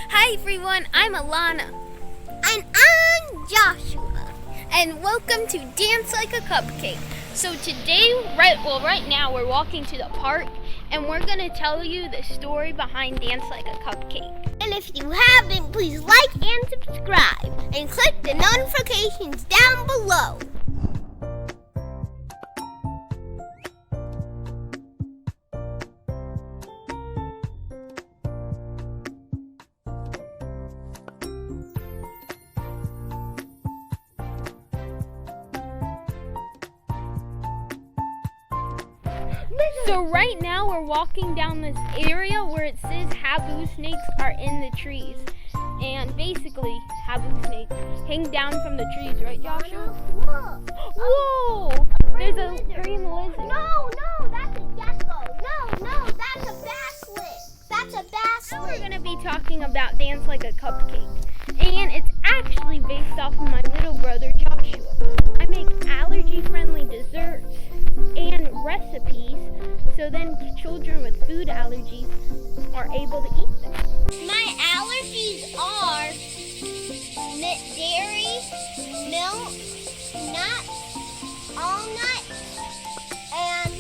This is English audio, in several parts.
Hi everyone, I'm Alana. And I'm Joshua. And welcome to Dance Like a Cupcake. So today, right now we're walking to the park and we're going to tell you the story behind Dance Like a Cupcake. And if you haven't, please like and subscribe and click the notifications down below. So right now we're walking down this area where it says Habu snakes are in the trees. And basically, Habu snakes hang down from the trees, right Joshua? Whoa! There's a green lizard. No, that's a gecko. No, that's a basslet. That's a basslet. Now we're going to be talking about Dance Like a Cupcake. And it's actually based off of my little brother Joshua. I make allergy-friendly desserts and recipes so then children with food allergies are able to eat them. My allergies are dairy, milk, nuts, almonds, and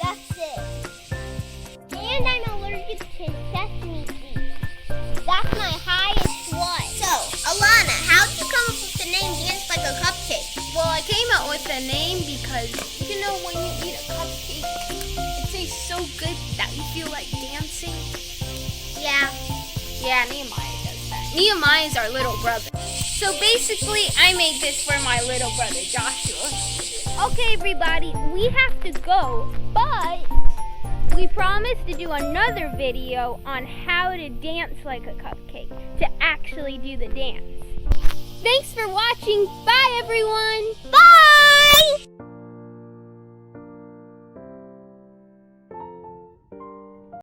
that's it. And I'm allergic to sesame seeds. That's my highest one. So, Alana, how'd you come up with the name Dance Like a Cupcake? Well, I came up with the name because, you know, when you eat a cupcake, it tastes so good that you feel like dancing. Yeah, Nehemiah does that. Nehemiah is our little brother. So basically, I made this for my little brother, Joshua. Okay, everybody, we have to go, but we promised to do another video on how to dance like a cupcake, to actually do the dance. Thanks for watching. Bye, everyone. Bye!